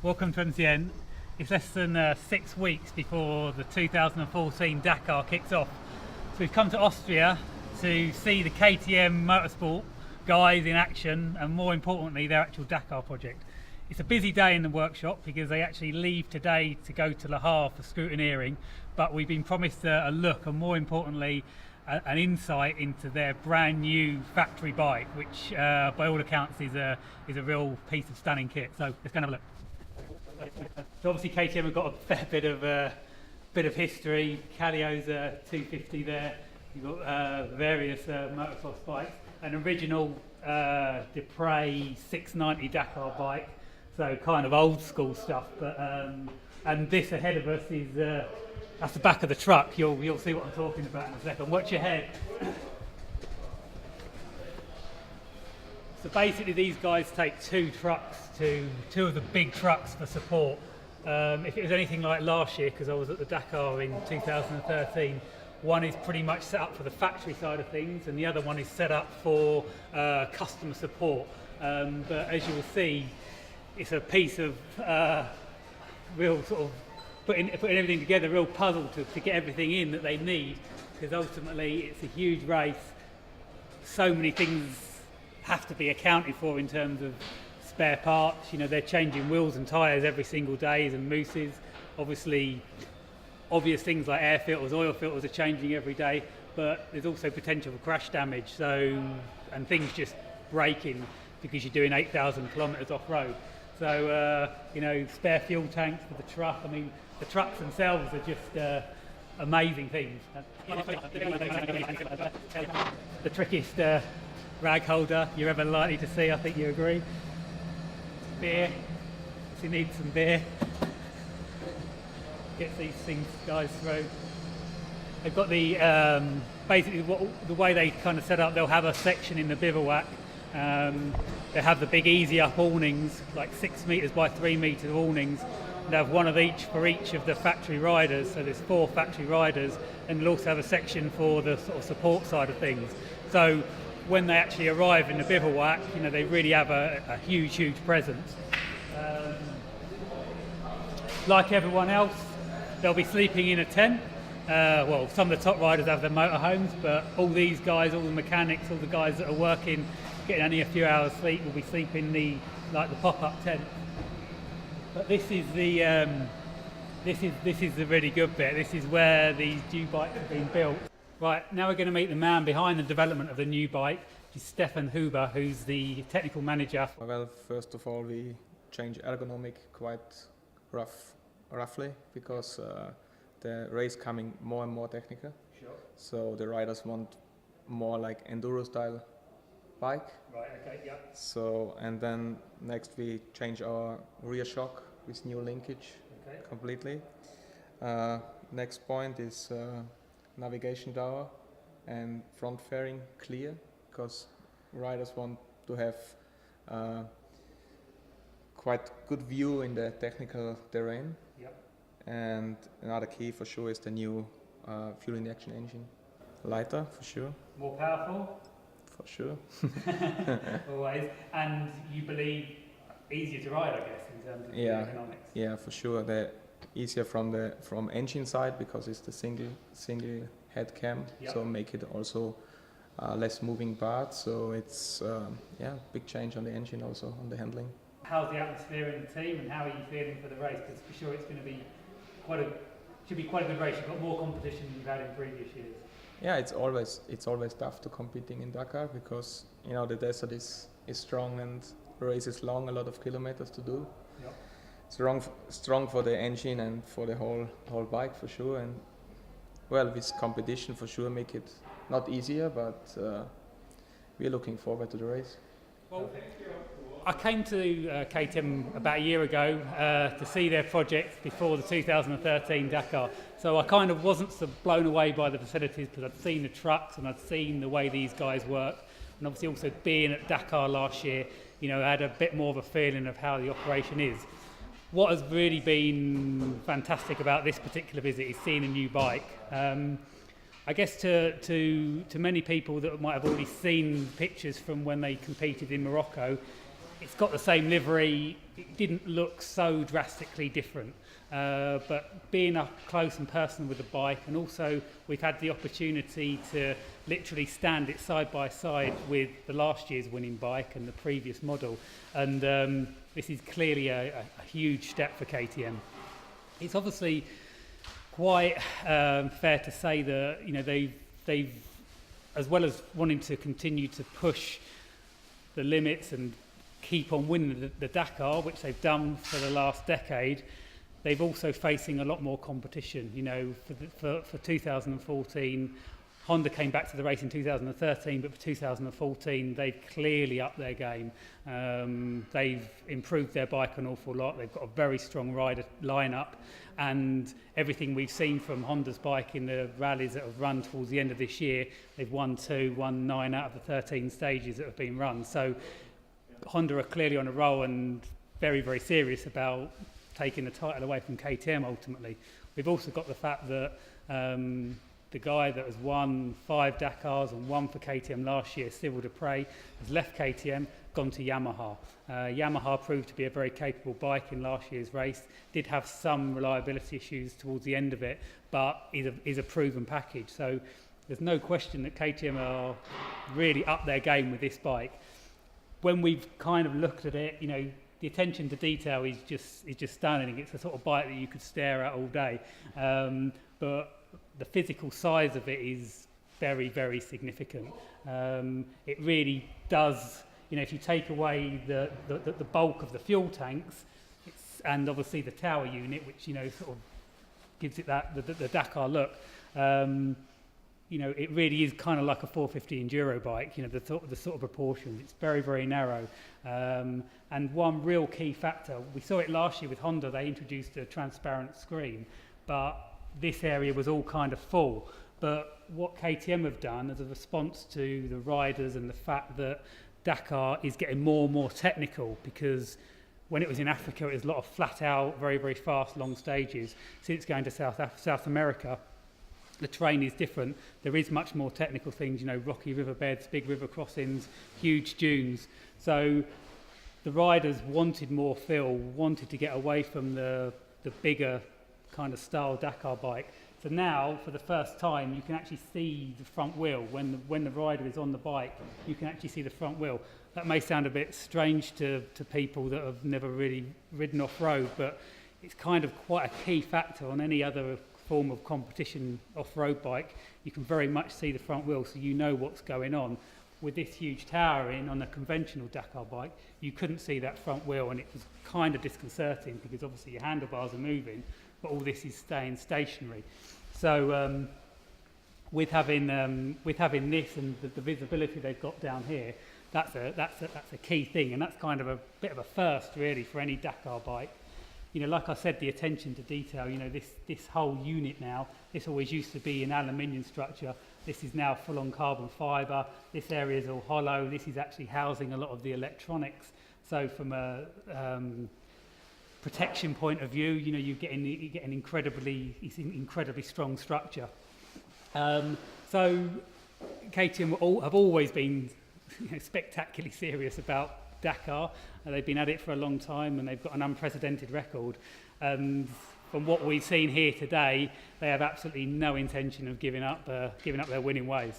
Welcome to NCN. It's less than 6 weeks before the 2014 Dakar kicks off. So we've come to Austria to see the KTM Motorsport guys in action, and more importantly their actual Dakar project. It's a busy day in the workshop because they actually leave today to go to Le Havre for scrutineering, but we've been promised a look and more importantly an insight into their brand new factory bike, which by all accounts is a real piece of stunning kit. So let's go and have a look. So obviously KTM have got a fair bit of history. Calio's 250 there. You've got various motocross bikes. An original Dupre 690 Dakar bike, so kind of old school stuff. But and this ahead of us is that's the back of the truck. You'll see what I'm talking about in a second. Watch your head. So basically these guys take two of the big trucks for support. If it was anything like last year, because I was at the Dakar in 2013, one is pretty much set up for the factory side of things and the other one is set up for customer support. But as you will see, it's a piece of real sort of putting everything together, real puzzle to get everything in that they need, because ultimately it's a huge race. So many things have to be accounted for in terms of spare parts. You know, they're changing wheels and tyres every single day and mousses. Obviously, obvious things like air filters, oil filters are changing every day, but there's also potential for crash damage. So, and things just breaking because you're doing 8,000 kilometres off-road. So, you know, spare fuel tanks for the truck. I mean, the trucks themselves are just amazing things. The trickiest rag holder you're ever likely to see, I think you agree. Beer, if you need some beer. Get these things guys through. They've got the basically the way they kind of set up, they'll have a section in the bivouac. They have the big easy up awnings, like 6 metres by 3 metres awnings. They have one of each for each of the factory riders, so there's 4 factory riders, and they'll also have a section for the sort of support side of things. So when they actually arrive in the bivouac, you know, they really have a huge presence. Like everyone else, they'll be sleeping in a tent. Well, some of the top riders have their motorhomes, but all these guys, all the mechanics, all the guys that are working, getting only a few hours sleep, will be sleeping in the pop-up tent. But this is the really good bit. This is where these new bikes are being built. Right, now we're going to meet the man behind the development of the new bike, which is Stefan Huber, who's the technical manager. Well, first of all, we change ergonomic quite roughly, because the race coming more and more technical. Sure. So the riders want more like enduro style bike. Right, okay, yeah. So, and then next we change our rear shock with new linkage completely. Next point is navigation tower and front fairing clear, because riders want to have quite good view in the technical terrain. Yep. And another key for sure is the new fuel injection engine. Lighter for sure. More powerful? For sure. Always. And you believe easier to ride, I guess, in terms of the economics? Yeah, for sure. They're easier from engine side, because it's the single head cam, so make it also less moving parts. So it's big change on the engine, also on the handling. How's the atmosphere in the team, and how are you feeling for the race? Because for sure it's going to be quite a good race. You've got more competition than you've had in previous years. Yeah, it's always tough to competing in Dakar, because you know the desert is strong and the race is long, a lot of kilometers to do. Yep. Strong for the engine and for the whole bike for sure. And well, this competition for sure make it not easier, but we're looking forward to the race. Well, I came to KTM about a year ago to see their project before the 2013 Dakar. So I kind of wasn't so blown away by the facilities, because I'd seen the trucks and I'd seen the way these guys work. And obviously also being at Dakar last year, you know, I had a bit more of a feeling of how the operation is. What has really been fantastic about this particular visit is seeing a new bike. I guess to many people that might have already seen pictures from when they competed in Morocco, it's got the same livery, it didn't look so drastically different. But being up close and personal with the bike, and also we've had the opportunity to literally stand it side by side with the last year's winning bike and the previous model, and this is clearly a huge step for KTM. It's obviously quite fair to say that, you know, they've as well as wanting to continue to push the limits and keep on winning the Dakar, which they've done for the last decade, they've also facing a lot more competition. You know, for 2014, Honda came back to the race in 2013, but for 2014 they've clearly upped their game. They've improved their bike an awful lot. They've got a very strong rider lineup, and everything we've seen from Honda's bike in the rallies that have run towards the end of this year, they've won 9 out of the 13 stages that have been run. So Honda are clearly on a roll and very, very serious about taking the title away from KTM ultimately. We've also got the fact that the guy that has won 5 Dakars and 1 for KTM last year, Cyril Dupre, has left KTM, gone to Yamaha. Yamaha proved to be a very capable bike in last year's race, did have some reliability issues towards the end of it, but is a proven package. So there's no question that KTM are really up their game with this bike. When we've kind of looked at it, you know, the attention to detail is just stunning. It's a sort of bike that you could stare at all day. But the physical size of it is very, very significant. It really does, you know, if you take away the bulk of the fuel tanks, and obviously the tower unit, which, you know, sort of gives it that the Dakar look, you know, it really is kind of like a 450 enduro bike, you know, the sort of proportions. It's very, very narrow. And one real key factor, we saw it last year with Honda, they introduced a transparent screen, but this area was all kind of full. But what KTM have done as a response to the riders and the fact that Dakar is getting more and more technical, because when it was in Africa, it was a lot of flat out, very, very fast, long stages. Since going to South America, the terrain is different. There is much more technical things, you know, rocky riverbeds, big river crossings, huge dunes. So the riders wanted more feel, wanted to get away from the bigger kind of style Dakar bike. So now, for the first time, you can actually see the front wheel. When the rider is on the bike, you can actually see the front wheel. That may sound a bit strange to people that have never really ridden off-road, but it's kind of quite a key factor on any other form of competition off-road bike. You can very much see the front wheel, so you know what's going on. With this huge tower in on a conventional Dakar bike, you couldn't see that front wheel, and it was kind of disconcerting because obviously your handlebars are moving, but all this is staying stationary. So with having this and the visibility they've got down here, that's a key thing, and that's kind of a bit of a first really for any Dakar bike. You know, like I said, the attention to detail, you know, this whole unit now, this always used to be an aluminium structure. This is now full on carbon fibre. This area is all hollow. This is actually housing a lot of the electronics. So from a protection point of view, you know, you get an incredibly strong structure. So KTM have always been, you know, spectacularly serious about Dakar. They've been at it for a long time, and they've got an unprecedented record. And from what we've seen here today, they have absolutely no intention of giving up their winning ways.